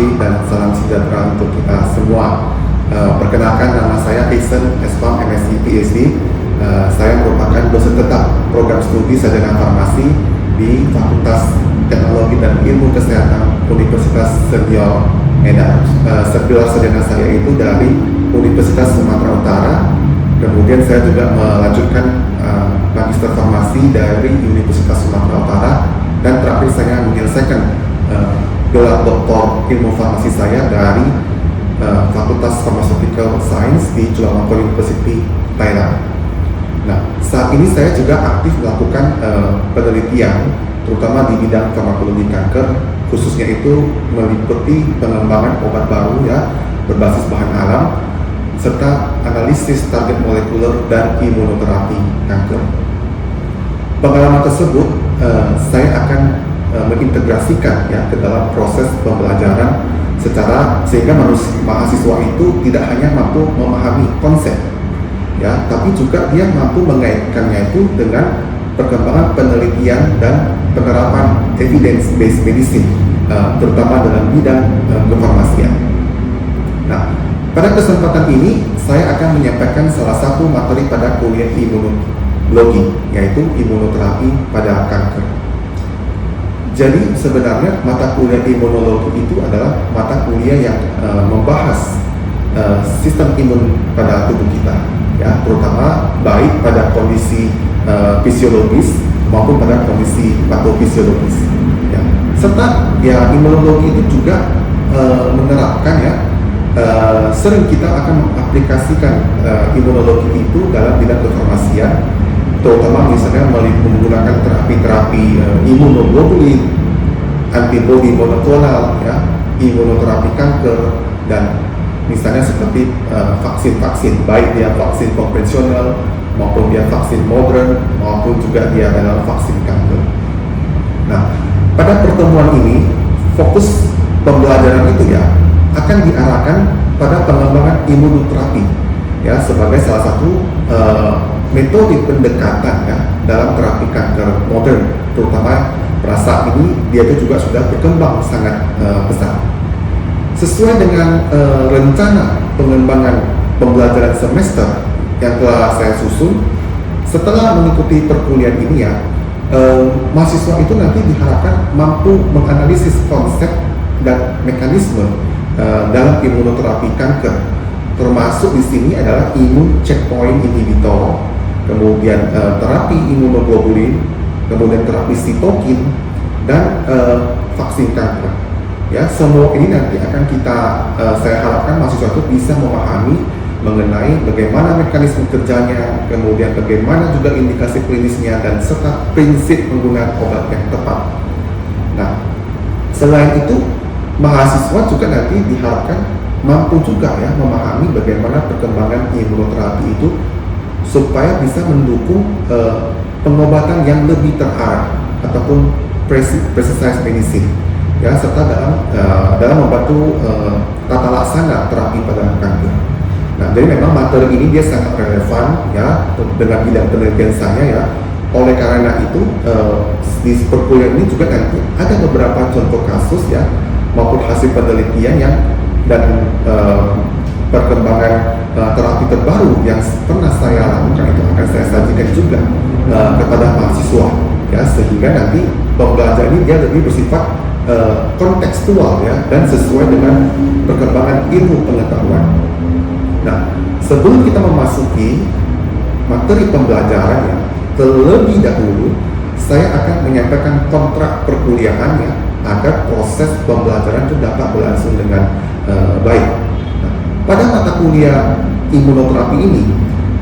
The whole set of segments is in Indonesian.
kasih dan salam sejahtera untuk kita semua. Perkenalkan, nama saya Jason Espam, MSc PhD. Saya merupakan dosen tetap program studi sarjana farmasi di Fakultas Teknologi dan Ilmu Kesehatan Universitas Sergio Medan. Gelar sarjana saya itu dari Universitas Sumatera Utara. Kemudian saya juga melanjutkan magister farmasi dari Universitas Sumatera Utara, dan terakhir saya menyelesaikan gelar doktor ilmu farmasi saya dari Fakultas Pharmaceutical Science di Chulalongkorn University, Thailand. Nah, saat ini saya juga aktif melakukan penelitian, terutama di bidang farmakologi kanker, khususnya itu meliputi pengembangan obat baru berbasis bahan alam, serta analisis target molekuler dan imunoterapi kanker. Pengalaman tersebut saya akan mengintegrasikan ke dalam proses pembelajaran sehingga mahasiswa itu tidak hanya mampu memahami konsep, tapi juga dia mampu mengaitkannya itu dengan perkembangan penelitian dan penerapan evidence-based medicine, terutama dalam bidang kefarmasian. Nah, pada kesempatan ini saya akan menyampaikan salah satu materi pada kuliah imunologi, yaitu imunoterapi pada kanker. Jadi sebenarnya mata kuliah imunologi itu adalah mata kuliah yang membahas sistem imun pada tubuh kita, terutama baik pada kondisi fisiologis maupun pada kondisi patofisiologis. Serta imunologi itu juga menerapkan sering kita akan mengaplikasikan imunologi itu dalam bidang kefarmasian, terutama misalnya menggunakan terapi-terapi imunoglobulin, antibodi monoklonal, imunoterapi kanker, dan misalnya seperti vaksin-vaksin, baik dia vaksin konvensional maupun dia vaksin modern maupun juga dia dalam vaksin kanker. Nah, pada pertemuan ini fokus pembelajaran itu akan diarahkan pada pengembangan imunoterapi sebagai salah satu metode pendekatan dalam terapi kanker modern, terutama pada saat ini dia itu juga sudah berkembang sangat besar. Sesuai dengan rencana pengembangan pembelajaran semester yang telah saya susun, setelah mengikuti perkuliahan ini mahasiswa itu nanti diharapkan mampu menganalisis konsep dan mekanisme dalam imunoterapi kanker, termasuk di sini adalah imun checkpoint inhibitor, kemudian terapi imunoglobulin, kemudian terapi sitokin, dan vaksin kanker. Semua ini nanti akan saya harapkan mahasiswa itu bisa memahami mengenai bagaimana mekanisme kerjanya, kemudian bagaimana juga indikasi klinisnya, dan serta prinsip penggunaan obat yang tepat. Nah, selain itu mahasiswa juga nanti diharapkan mampu juga memahami bagaimana perkembangan imunoterapi itu supaya bisa mendukung pengobatan yang lebih terarah ataupun precise medicine, serta dalam membantu tata laksana terapi pada kanker. Nah, jadi memang materi ini dia sangat relevan dengan bidang penelitian saya. Oleh karena itu di perkuliahan ini juga nanti ada beberapa contoh kasus maupun hasil penelitian dan perkembangan terapi terbaru yang pernah saya lakukan itu akan saya sajikan juga kepada mahasiswa, sehingga nanti pembelajaran ini dia lebih bersifat kontekstual dan sesuai dengan perkembangan ilmu pengetahuan. Nah, sebelum kita memasuki materi pembelajaran terlebih dahulu saya akan menyampaikan kontrak perkuliahan agar proses pembelajaran itu dapat berlangsung dengan baik. Nah, pada mata kuliah imunoterapi ini,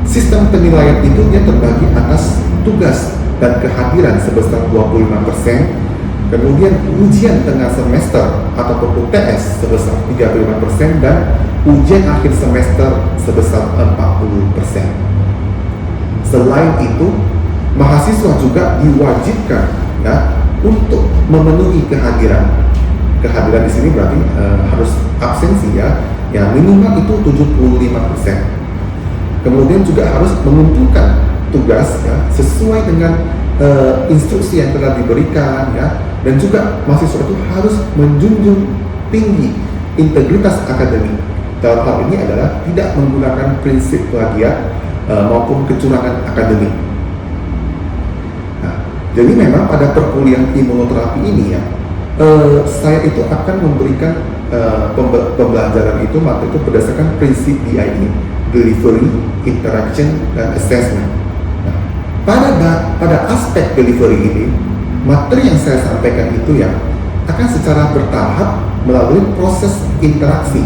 sistem penilaian itu dia terbagi atas tugas dan kehadiran sebesar 25%, kemudian ujian tengah semester ataupun UTS sebesar 35%, dan ujian akhir semester sebesar 40%. Selain itu, mahasiswa juga diwajibkan untuk memenuhi kehadiran. Kehadiran di sini berarti harus absensi minimal itu 75%. Kemudian juga harus mengumpulkan tugas sesuai dengan instruksi yang telah diberikan dan juga mahasiswa itu harus menjunjung tinggi integritas akademik. Dalam hal ini adalah tidak menggunakan prinsip plagiat maupun kecurangan akademik. Nah, jadi memang pada perkuliahan imunoterapi ini ya, saya itu akan memberikan pembelajaran itu materi itu berdasarkan prinsip DIE, delivery, interaction, dan assessment. Nah, pada aspek delivery ini, materi yang saya sampaikan itu ya akan secara bertahap melalui proses interaksi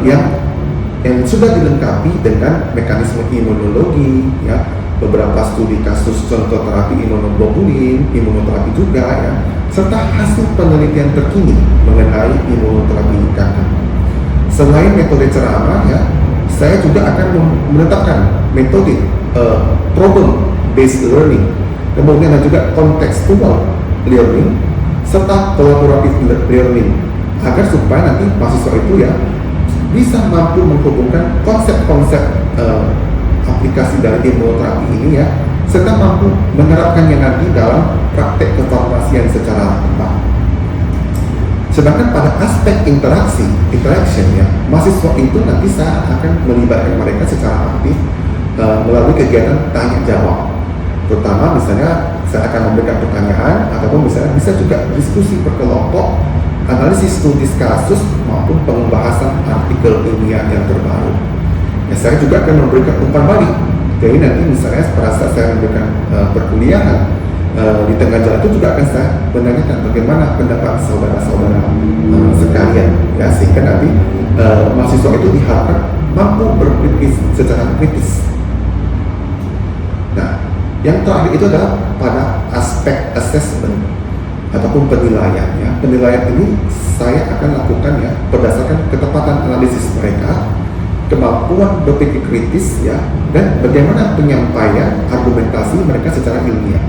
yang sudah dilengkapi dengan mekanisme imunologi, ya, beberapa studi kasus contoh terapi imunoglobulin, imunoterapi juga, ya, serta hasil penelitian terkini mengenai imunoterapi kanker. Selain metode ceramah, ya, saya juga akan menetapkan metode problem based learning, kemudian ada juga contextual learning serta collaborative learning, agar supaya nanti mahasiswa itu ya bisa mampu menghubungkan konsep-konsep aplikasi dari imunoterapi ini ya, serta mampu menerapkannya nanti dalam praktek kefarmasian secara tepat. Sedangkan pada aspek interaction ya, mahasiswa itu nanti saya akan melibatkan mereka secara aktif melalui kegiatan tanya jawab. Terutama misalnya saya akan memberikan pertanyaan ataupun misalnya bisa juga diskusi berkelompok, analisis studi kasus maupun pembahasan artikel ilmiah yang terbaru. Ya, saya juga akan memberikan umpan balik. Jadi nanti misalnya pada saat saya memberikan perkuliahan di tengah jalan itu juga akan saya menanyakan bagaimana pendapat saudara-saudara sekalian, ya, sehingga nanti mahasiswa itu diharapkan mampu berpikir secara kritis. Nah, yang terakhir itu adalah pada aspek assessment ataupun penilaian, ya. Penilaian ini saya akan lakukan ya berdasarkan ketepatan analisis mereka, kemampuan berpikir kritis ya, dan bagaimana penyampaian argumentasi mereka secara ilmiah.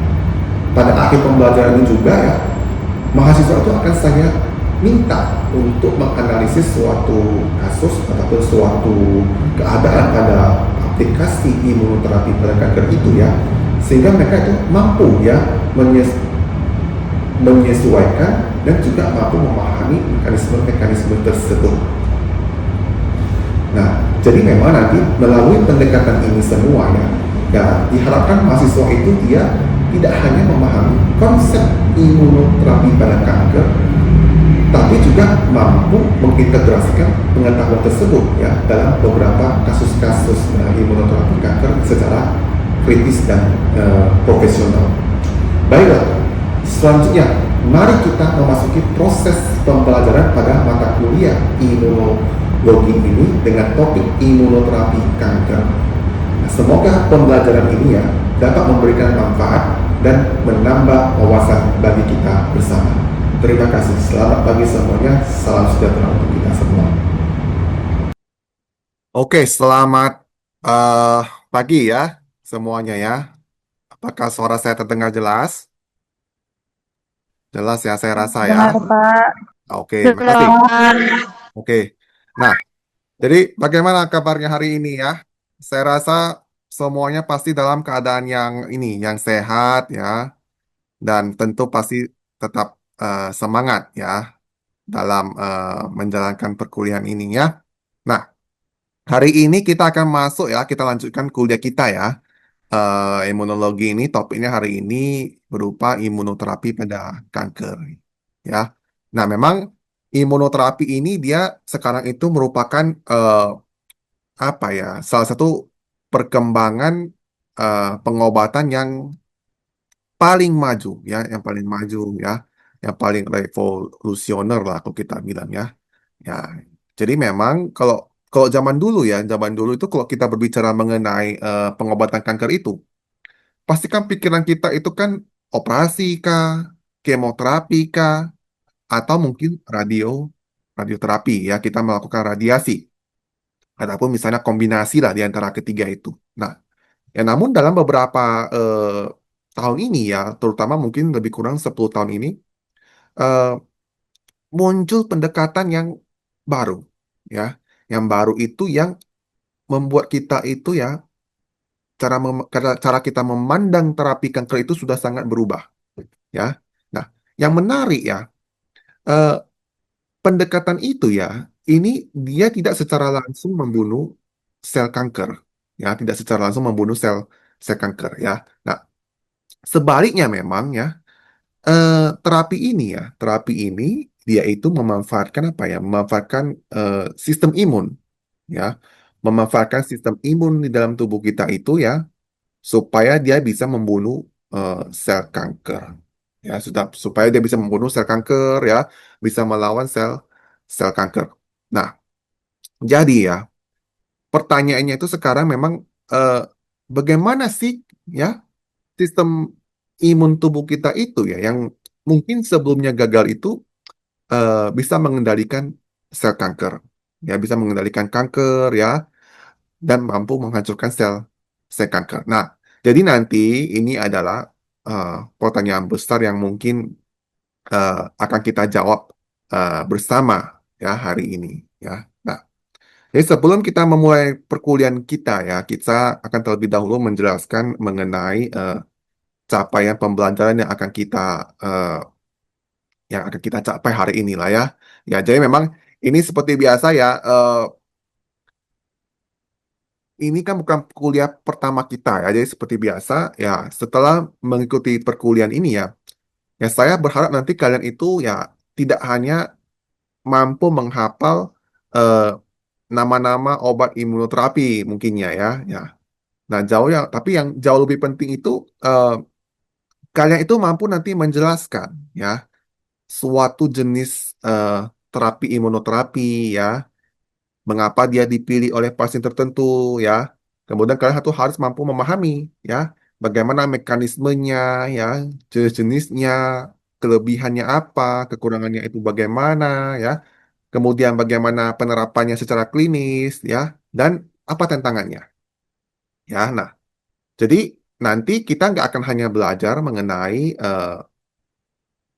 Pada akhir pembelajaran ini juga ya, mahasiswa itu akan saya minta untuk menganalisis suatu kasus ataupun suatu keadaan pada aplikasi imunoterapi pada kanker itu ya, sehingga mereka itu mampu ya menyesuaikan dan juga mampu memahami mekanisme-mekanisme tersebut. Nah, jadi memang nanti melalui pendekatan ini semua ya diharapkan mahasiswa itu dia tidak hanya memahami konsep imunoterapi pada kanker, tapi juga mampu mengintegrasikan pengetahuan tersebut ya dalam beberapa kasus-kasus imunoterapi kanker secara kritis dan profesional. Baiklah, selanjutnya mari kita memasuki proses pembelajaran pada mata kuliah imunologi ini dengan topik imunoterapi kanker. Nah, semoga pembelajaran ini ya dapat memberikan manfaat dan menambah wawasan bagi kita bersama. Terima kasih. Selamat pagi semuanya. Salam sejahtera untuk kita semua. Oke, selamat eh, pagi ya semuanya ya. Apakah suara saya terdengar jelas? Jelas ya, saya rasa ya. Dengar Pak, Oke, makasih. dengar. Oke. Nah, jadi bagaimana kabarnya hari ini ya? Saya rasa semuanya pasti dalam keadaan yang ini, yang sehat ya, dan tentu pasti tetap semangat ya dalam menjalankan perkuliahan ini ya. Nah, hari ini kita akan masuk ya, kita lanjutkan kuliah kita ya. Imunologi ini topiknya hari ini berupa imunoterapi pada kanker ya. Nah, memang imunoterapi ini dia sekarang itu merupakan apa ya, salah satu perkembangan pengobatan yang paling maju ya, yang paling maju ya, yang paling revolusioner lah kalau kita bilang ya. Ya, jadi memang kalau kalau zaman dulu itu kalau kita berbicara mengenai pengobatan kanker itu, pastikan pikiran kita itu kan operasi kah, kemoterapi kah, atau mungkin radioterapi ya, kita melakukan radiasi, ataupun misalnya kombinasi lah di antara ketiga itu. Nah, ya namun dalam beberapa tahun ini ya, terutama mungkin lebih kurang 10 tahun ini, eh, muncul pendekatan yang baru ya. Yang baru itu yang membuat kita itu ya cara kita memandang terapi kanker itu sudah sangat berubah ya. Nah, yang menarik ya, eh, pendekatan itu ya, ini dia tidak secara langsung membunuh sel kanker, ya, tidak secara langsung membunuh sel sel kanker, ya. Nah, sebaliknya memang ya, terapi ini dia itu memanfaatkan apa ya, memanfaatkan eh, sistem imun, ya, memanfaatkan sistem imun di dalam tubuh kita itu ya, supaya dia bisa membunuh sel kanker. Ya, sudah supaya dia bisa membunuh sel kanker ya, bisa melawan sel sel kanker. Nah, jadi ya, pertanyaannya itu sekarang memang eh, bagaimana sih ya sistem imun tubuh kita itu ya yang mungkin sebelumnya gagal itu bisa mengendalikan sel kanker. Ya, bisa mengendalikan kanker ya dan mampu menghancurkan sel sel kanker. Nah, jadi nanti ini adalah eh, pertanyaan besar yang mungkin akan kita jawab bersama ya hari ini ya. Nah, jadi sebelum kita memulai perkuliahan kita ya, kita akan terlebih dahulu menjelaskan mengenai capaian pembelajaran eh, yang akan kita capai hari ini lah ya. Ya, jadi memang ini seperti biasa ya. Ini kan bukan kuliah pertama kita ya. Jadi seperti biasa ya, setelah mengikuti perkuliahan ini ya, ya saya berharap nanti kalian itu ya tidak hanya mampu menghafal eh, nama-nama obat imunoterapi mungkinnya ya. Ya. Nah, tapi yang jauh lebih penting itu eh, kalian itu mampu nanti menjelaskan ya suatu jenis eh, terapi imunoterapi ya, mengapa dia dipilih oleh pasien tertentu ya. Kemudian kalian satu harus mampu memahami ya bagaimana mekanismenya ya, jenis-jenisnya, kelebihannya apa, kekurangannya itu bagaimana ya. Kemudian bagaimana penerapannya secara klinis ya, dan apa tantangannya ya. Nah, jadi nanti kita nggak akan hanya belajar mengenai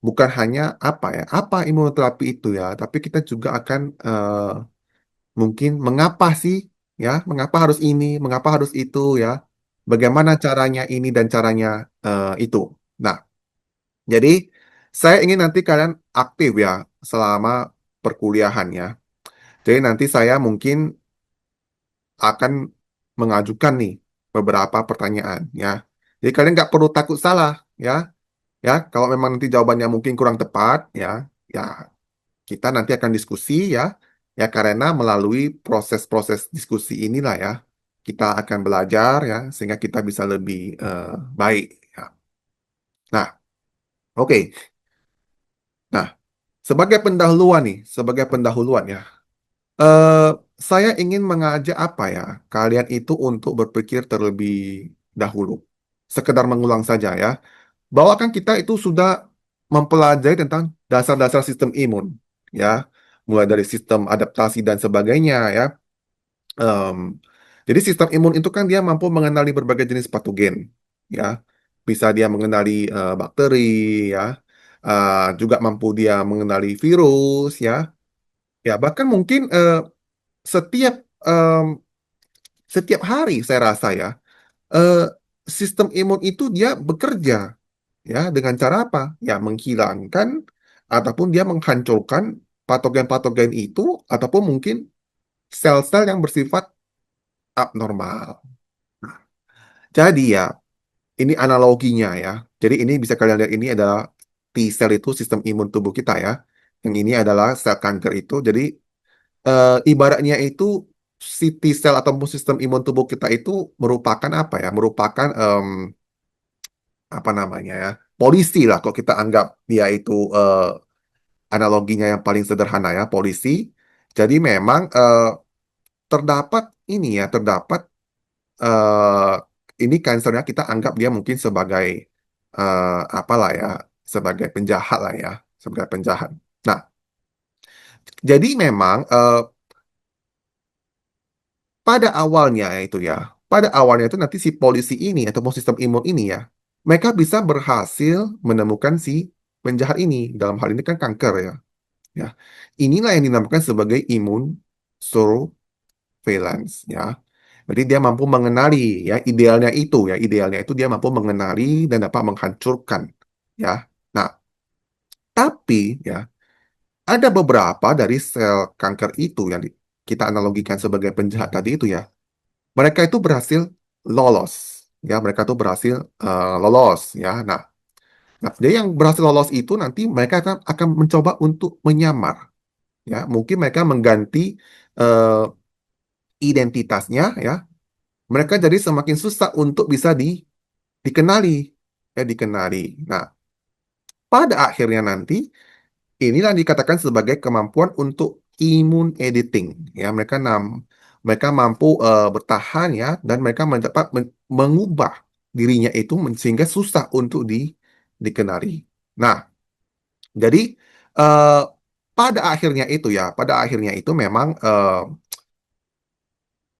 bukan hanya apa imunoterapi itu ya, tapi kita juga akan mungkin mengapa sih ya, mengapa harus ini, mengapa harus itu ya, bagaimana caranya ini dan caranya itu. Nah, jadi saya ingin nanti kalian aktif ya selama perkuliahan ya. Jadi nanti saya mungkin akan mengajukan nih beberapa pertanyaan ya. Jadi kalian nggak perlu takut salah ya. Ya, kalau memang nanti jawabannya mungkin kurang tepat ya, ya kita nanti akan diskusi ya. Ya karena melalui proses-proses diskusi inilah ya kita akan belajar ya sehingga kita bisa lebih baik ya. Nah, oke. Nah, sebagai pendahuluan nih, sebagai pendahuluan ya. eh saya ingin mengajak apa ya? Kalian itu untuk berpikir terlebih dahulu. Sekedar mengulang saja ya. Bahwa kan kita itu sudah mempelajari tentang dasar-dasar sistem imun, ya, mulai dari sistem adaptasi dan sebagainya, ya. Em, jadi sistem imun itu kan dia mampu mengenali berbagai jenis patogen, ya, bisa dia mengenali bakteri, ya, juga mampu dia mengenali virus, ya, ya, bahkan mungkin setiap em, setiap hari saya rasa ya, eh, sistem imun itu dia bekerja ya dengan cara apa? Ya menghilangkan ataupun dia menghancurkan patogen-patogen itu ataupun mungkin sel-sel yang bersifat abnormal. Nah, jadi ya ini analoginya ya. Jadi ini bisa kalian lihat ini adalah T-sel itu sistem imun tubuh kita ya. Yang ini adalah sel kanker itu. Jadi ibaratnya itu si T-sel ataupun sistem imun tubuh kita itu merupakan apa ya? Merupakan apa namanya ya? Polisi lah kalau kita anggap dia itu analoginya yang paling sederhana ya, polisi. Jadi memang terdapat ini ya, terdapat eh, ini kansernya kita anggap dia mungkin sebagai apalah ya, sebagai penjahat lah ya, sebagai penjahat. Nah, jadi memang pada awalnya itu ya, pada awalnya itu nanti si polisi ini ataupun sistem imun ini ya, mereka bisa berhasil menemukan si penjahat ini. Dalam hal ini kan kanker ya. Ya, inilah yang dinamakan sebagai imun surveillance ya. Jadi dia mampu mengenali ya idealnya itu dia mampu mengenali dan dapat menghancurkan ya. Nah, tapi ya Ada beberapa dari sel kanker itu yang kita analogikan sebagai penjahat tadi itu ya, mereka itu berhasil lolos, ya mereka itu berhasil lolos, ya. Nah, jadi yang berhasil lolos itu nanti mereka akan mencoba untuk menyamar, ya. Mungkin mereka mengganti eh, identitasnya, ya. Mereka jadi semakin susah untuk bisa dikenali, ya dikenali. Nah, pada akhirnya nanti inilah dikatakan sebagai kemampuan untuk imun editing. Ya, mereka mampu bertahan ya dan mereka dapat mengubah dirinya itu sehingga susah untuk dikenali. Nah, jadi eh, pada akhirnya itu memang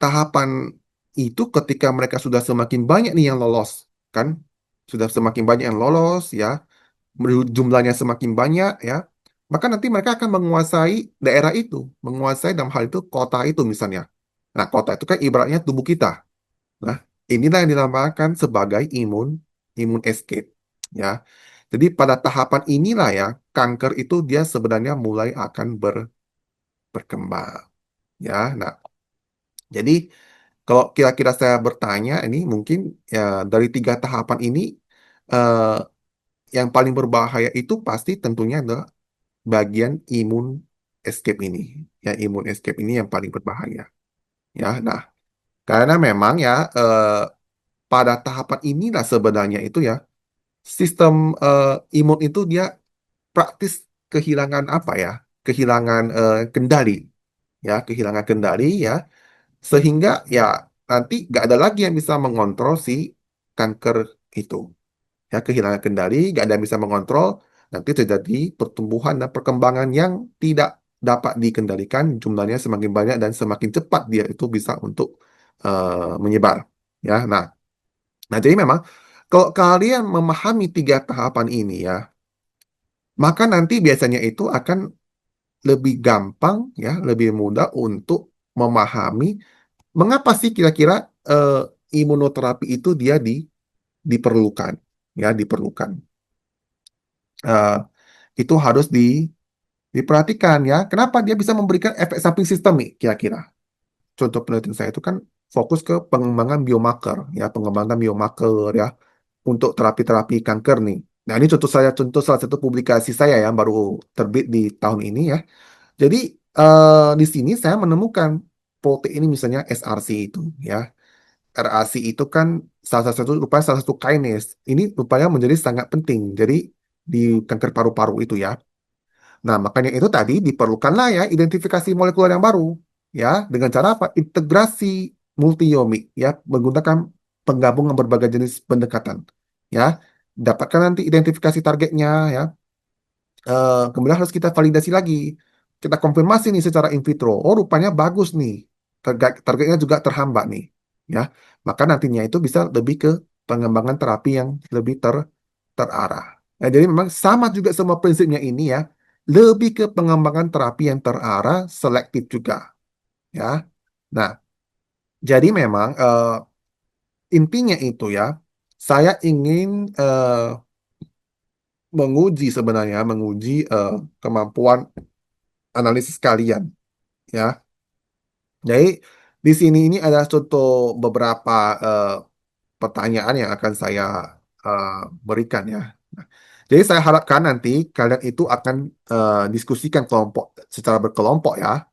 tahapan itu ketika mereka sudah semakin banyak nih yang lolos, kan? Sudah semakin banyak yang lolos ya, jumlahnya semakin banyak ya, maka nanti mereka akan menguasai daerah itu, menguasai dalam hal itu kota itu misalnya. Nah, kota itu kan ibaratnya tubuh kita. Nah, inilah yang dinamakan sebagai imun escape. Ya, jadi pada tahapan inilah ya, kanker itu dia sebenarnya mulai akan berkembang. Ya, nah, jadi kalau kira-kira saya bertanya ini mungkin ya dari tiga tahapan ini eh, yang paling berbahaya itu pasti tentunya adalah bagian imun escape ini. Ya, imun escape ini yang paling berbahaya. Ya, nah, karena memang ya pada tahapan inilah sebenarnya itu ya sistem imun itu dia praktis kehilangan apa ya? Kehilangan kendali. Ya, kehilangan kendali ya sehingga ya nanti nggak ada lagi yang bisa mengontrol si kanker itu. Ya, kehilangan kendali, nggak ada yang bisa mengontrol, nanti terjadi pertumbuhan dan perkembangan yang tidak dapat dikendalikan, jumlahnya semakin banyak dan semakin cepat dia itu bisa untuk menyebar. Ya, nah jadi memang kalau kalian memahami tiga tahapan ini ya, maka nanti biasanya itu akan lebih gampang ya, lebih mudah untuk memahami mengapa sih kira-kira eh, imunoterapi itu dia diperlukan, ya diperlukan. Eh, itu harus diperhatikan ya. Kenapa dia bisa memberikan efek samping sistemik kira-kira? Contoh penelitian saya itu kan fokus ke pengembangan biomarker ya, pengembangan biomarker ya untuk terapi-terapi kanker nih. Nah, ini contoh salah satu publikasi saya yang baru terbit di tahun ini ya. Jadi di sini saya menemukan protein ini misalnya SRC itu ya. RAC itu kan rupanya salah satu kinase. Ini rupanya menjadi sangat penting. Jadi di kanker paru-paru itu ya. Nah, makanya itu tadi diperlukanlah ya identifikasi molekuler yang baru ya dengan cara apa? Integrasi multiomic ya menggunakan penggabungan berbagai jenis pendekatan ya. Dapatkan nanti identifikasi targetnya ya. Kemudian harus kita validasi lagi. Kita konfirmasi nih secara in vitro. Oh, rupanya bagus nih. Targetnya juga terhambat nih ya. Maka nantinya itu bisa lebih ke pengembangan terapi yang lebih terarah. Nah, jadi memang sama juga semua prinsipnya ini ya, lebih ke pengembangan terapi yang terarah, selektif juga, ya. Nah, jadi memang intinya itu ya, saya ingin menguji kemampuan analisis kalian, ya. Jadi di sini ini ada contoh beberapa eh, pertanyaan yang akan saya eh, berikan ya. Nah, jadi saya harapkan nanti kalian itu akan diskusikan kelompok secara berkelompok ya.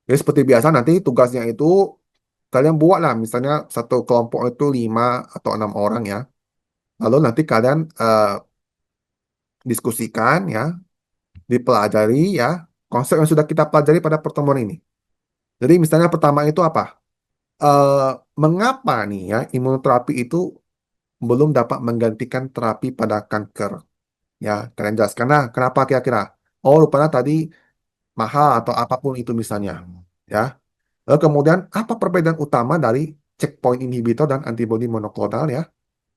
Jadi seperti biasa nanti tugasnya itu kalian buatlah misalnya satu kelompok itu 5 atau 6 orang ya. Lalu nanti kalian diskusikan ya, dipelajari ya konsep yang sudah kita pelajari pada pertemuan ini. Jadi misalnya pertama itu apa? Eh, Mengapa nih ya imunoterapi itu belum dapat menggantikan terapi pada kanker? Ya, kalian jelaskan lah kenapa kira-kira. Oh, rupanya tadi mahal atau apapun itu misalnya. Ya. Lalu kemudian apa perbedaan utama dari checkpoint inhibitor dan antibodi monoklonal ya?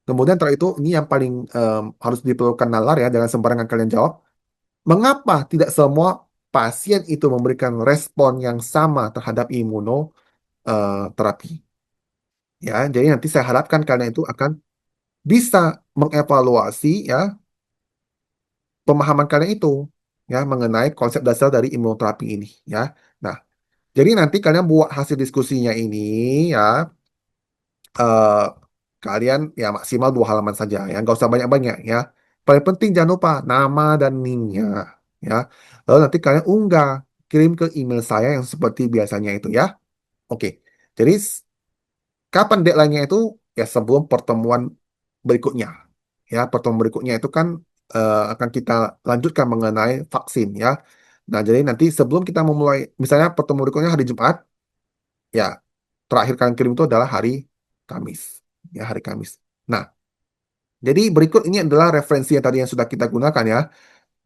Kemudian setelah itu ini yang paling harus diperlukan nalar ya, jangan sembarangan kalian jawab. Mengapa tidak semua pasien itu memberikan respon yang sama terhadap imunoterapi? Ya, jadi nanti saya harapkan kalian itu akan bisa mengevaluasi ya pemahaman kalian itu ya mengenai konsep dasar dari imunoterapi ini ya. Nah, jadi nanti kalian buat hasil diskusinya ini ya, eh, kalian ya maksimal 2 halaman saja ya, nggak usah banyak-banyak ya. Paling penting jangan lupa nama dan NIM-nya ya. Lalu nanti kalian unggah, kirim ke email saya yang seperti biasanya itu ya. Oke. Jadi kapan deadline-nya itu? Ya sebelum pertemuan berikutnya. Ya, pertemuan berikutnya itu kan akan kita lanjutkan mengenai vaksin ya. Nah, jadi nanti sebelum kita memulai, misalnya pertemuan berikutnya hari Jumat, ya terakhir kalian kirim itu adalah hari Kamis. Ya, hari Kamis. Nah, jadi berikut ini adalah referensi yang tadi yang sudah kita gunakan ya.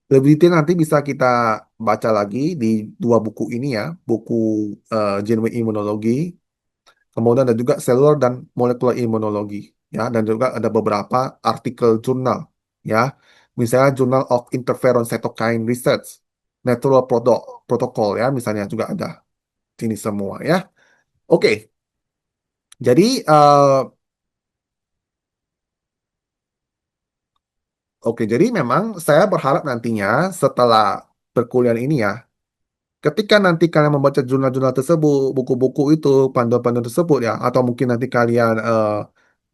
Lebih detail nanti bisa kita baca lagi di 2 buku ini ya. Buku Genomic Immunology, kemudian ada juga Cellular dan Molecular Immunology ya, dan juga ada beberapa artikel jurnal ya. Misalnya Journal of Interferon Cytokine Research, Natural Protocol ya, misalnya juga ada ini semua ya. Oke, jadi jadi memang saya berharap nantinya setelah perkuliahan ini ya, ketika nanti kalian membaca jurnal-jurnal tersebut, buku-buku itu, panduan-panduan tersebut ya, atau mungkin nanti kalian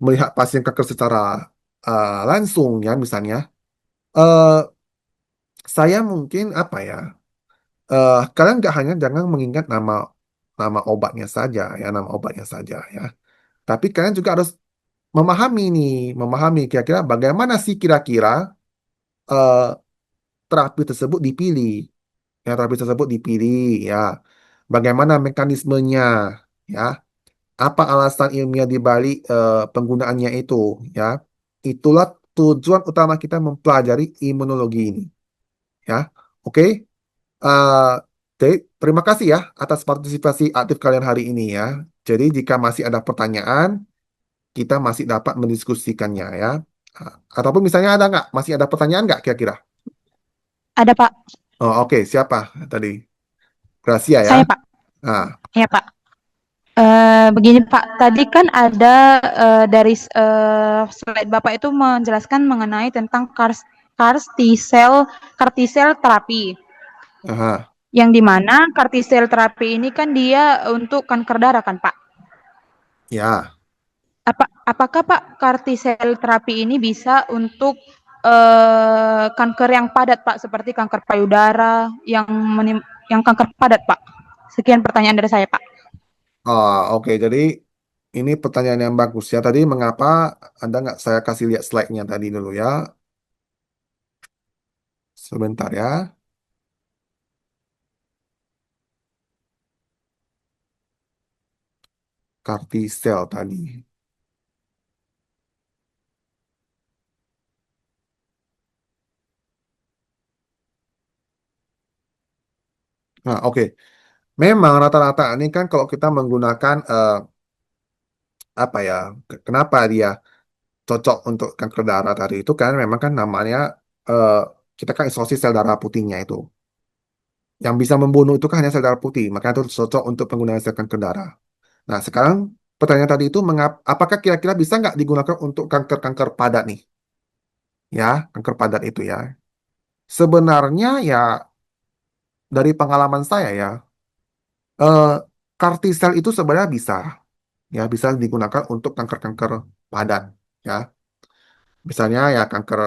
melihat pasien kanker secara langsung ya, misalnya, eh, saya mungkin apa ya, kalian nggak hanya jangan mengingat nama nama obatnya saja ya, nama obatnya saja ya, tapi kalian juga harus memahami nih, memahami kira-kira bagaimana sih kira-kira eh, terapi tersebut dipilih, ya terapi tersebut dipilih ya, bagaimana mekanismenya ya, apa alasan ilmiah di balik penggunaannya itu ya. Itulah tujuan utama kita mempelajari imunologi ini ya. Oke. Eh, jadi terima kasih ya atas partisipasi aktif kalian hari ini ya. Jadi jika masih ada pertanyaan, kita masih dapat mendiskusikannya ya. Ataupun misalnya ada nggak? Masih ada pertanyaan nggak kira-kira? Ada Pak, Oh, oke, siapa tadi? Gracia ya. saya Pak. Nah, Ya Pak. Begini Pak, tadi kan ada dari slide Bapak itu menjelaskan mengenai tentang CAR T cell terapi. aha, Yang dimana CAR T cell terapi ini kan dia untuk kanker darah kan Pak? ya. Apakah Pak CAR T cell terapi ini bisa untuk kanker yang padat Pak, seperti kanker payudara yang kanker padat Pak? Sekian pertanyaan dari saya Pak. Oh, oke. Jadi ini pertanyaan yang bagus ya. Tadi mengapa Anda nggak saya kasih lihat slide-nya tadi dulu ya? Sebentar ya. Carticel tadi. Nah, oke. Memang rata-rata ini kan kalau kita menggunakan apa ya? Kenapa dia cocok untuk kanker darah tadi itu kan memang kan namanya eh, kita kan isolasi sel darah putihnya itu. Yang bisa membunuh itu kan hanya sel darah putih, makanya itu cocok untuk penggunaan sel kanker darah. Nah, sekarang pertanyaan tadi itu apakah kira-kira bisa nggak digunakan untuk kanker-kanker padat nih? Ya, kanker padat itu ya. Sebenarnya ya dari pengalaman saya ya, eh kartisel itu sebenarnya bisa, ya bisa digunakan untuk kanker-kanker padat, ya. Misalnya ya kanker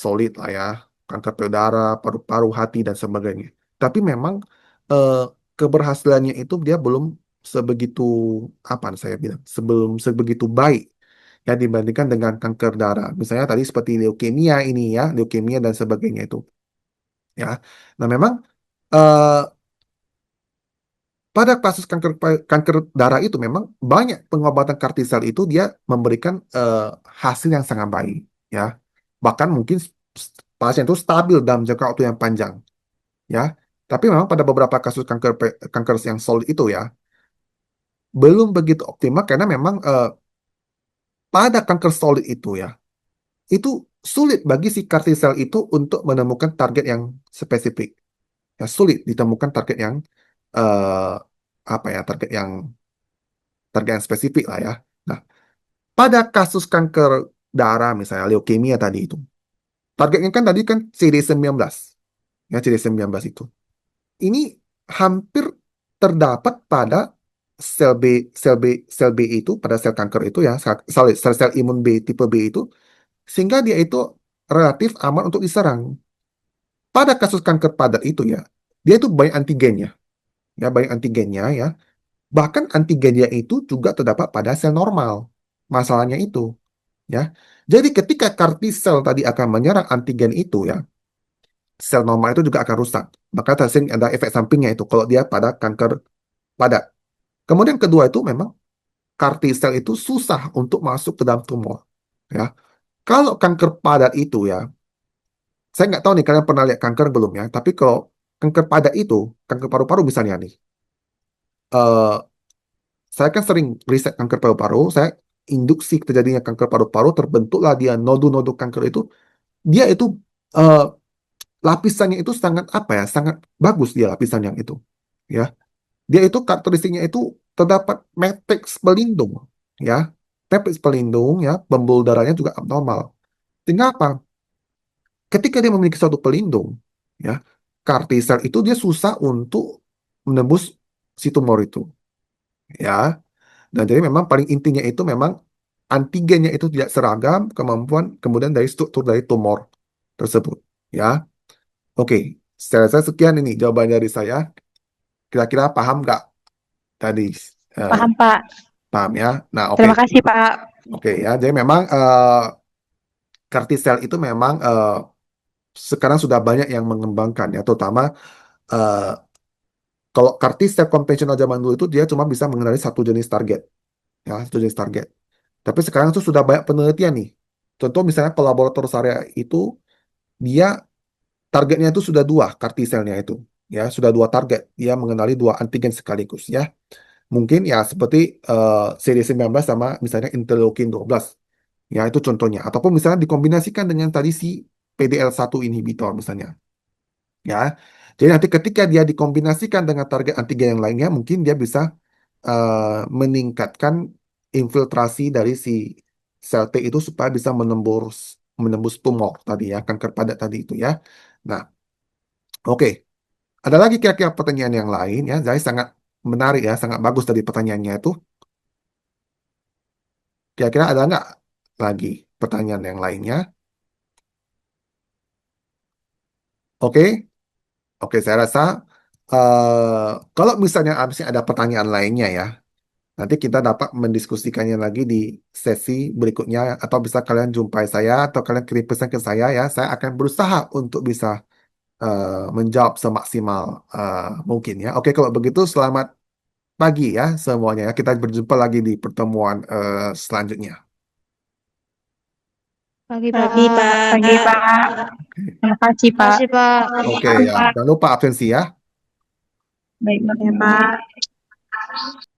solid lah ya, kanker payudara, paru-paru, hati dan sebagainya. Tapi memang eh, keberhasilannya itu dia belum sebegitu apa saya bilang, sebelum sebegitu baik ya dibandingkan dengan kanker darah. Misalnya tadi seperti leukemia ini ya, leukemia dan sebagainya itu. Ya, nah memang eh, pada kasus kanker darah itu memang banyak pengobatan kartisel itu dia memberikan hasil yang sangat baik ya. Bahkan mungkin pasien itu stabil dalam jangka waktu yang panjang ya. Tapi memang pada beberapa kasus kanker yang solid itu ya belum begitu optimal karena memang pada kanker solid itu ya itu sulit bagi si kartisel itu untuk menemukan target yang spesifik. Ya sulit ditemukan target yang eh, apa ya target yang spesifik lah ya. Nah, pada kasus kanker darah misalnya leukemia tadi itu, targetnya kan tadi kan CD19 ya CD19 itu. Ini hampir terdapat pada sel B itu, pada sel kanker itu ya, sel imun B tipe B itu, sehingga dia itu relatif aman untuk diserang. Pada kasus kanker padat itu ya, dia itu banyak antigennya, ya banyak antigennya ya. Bahkan antigennya itu juga terdapat pada sel normal. Masalahnya itu, ya. Jadi ketika CAR T-cell tadi akan menyerang antigen itu ya, sel normal itu juga akan rusak. Maka sering ada efek sampingnya itu kalau dia pada kanker padat. Kemudian kedua itu memang CAR T-cell itu susah untuk masuk ke dalam tumor, ya. Kalau kanker padat itu ya, saya nggak tahu nih kalian pernah lihat kanker belum ya, tapi kalau kanker padat itu, kanker paru-paru misalnya nih, eh, saya kan sering riset kanker paru-paru, saya induksi terjadinya kanker paru-paru, terbentuklah dia nodu-nodu kanker itu, dia itu eh, lapisannya itu sangat apa ya, sangat bagus dia lapisan yang itu, ya. Dia itu karakteristiknya itu terdapat matriks pelindung, ya, matriks pelindung, ya, pembuluh darahnya juga abnormal. Sehingga apa? Ketika dia memiliki suatu pelindung, ya, CAR T-cell itu dia susah untuk menembus si tumor itu, ya. Dan jadi memang paling intinya itu memang antigennya itu tidak seragam kemampuan kemudian dari struktur dari tumor tersebut. Ya, oke. Saya rasa sekian ini jawaban dari saya. Kira-kira paham nggak tadi? Eh, Paham, Pak. paham ya? Nah, oke. Terima kasih, Pak. Oke ya. Jadi memang CAR T-cell itu memang sekarang sudah banyak yang mengembangkan ya, terutama eh, kalau CAR T-cell konvensional zaman dulu itu dia cuma bisa mengenali satu jenis target, ya, satu jenis target. Tapi sekarang itu sudah banyak penelitian nih. Contoh misalnya Laboratorium Area itu dia targetnya itu sudah dua, CAR T-cell-nya itu. Ya, sudah dua target. Dia mengenali dua antigen sekaligus ya. Mungkin ya seperti CD19 sama misalnya interleukin 12. Ya, itu contohnya. Ataupun misalnya dikombinasikan dengan tadi si PDL1 inhibitor misalnya. Ya. Jadi nanti ketika dia dikombinasikan dengan target antigen yang lainnya, mungkin dia bisa meningkatkan infiltrasi dari si sel T itu supaya bisa menembus menembus tumor tadi ya, kanker padat tadi itu ya. Nah, oke. Ada lagi kira-kira pertanyaan yang lain ya. Jadi sangat menarik ya, sangat bagus tadi pertanyaannya itu. Kira-kira ada nggak lagi pertanyaan yang lainnya? Oke, oke. Saya rasa kalau misalnya abisnya ada pertanyaan lainnya ya, nanti kita dapat mendiskusikannya lagi di sesi berikutnya atau bisa kalian jumpai saya atau kalian kirim pesan ke saya ya. Saya akan berusaha untuk bisa menjawab semaksimal mungkin ya. Oke, kalau begitu selamat pagi ya semuanya ya. Kita berjumpa lagi di pertemuan selanjutnya. Pagi, Pagi, Pak. Pak. Pagi, Pak. Terima kasih, Terima Pak. kasih, Pak. Oke ya, jangan lupa absensi ya. Baik, Ya, Pak. Pak.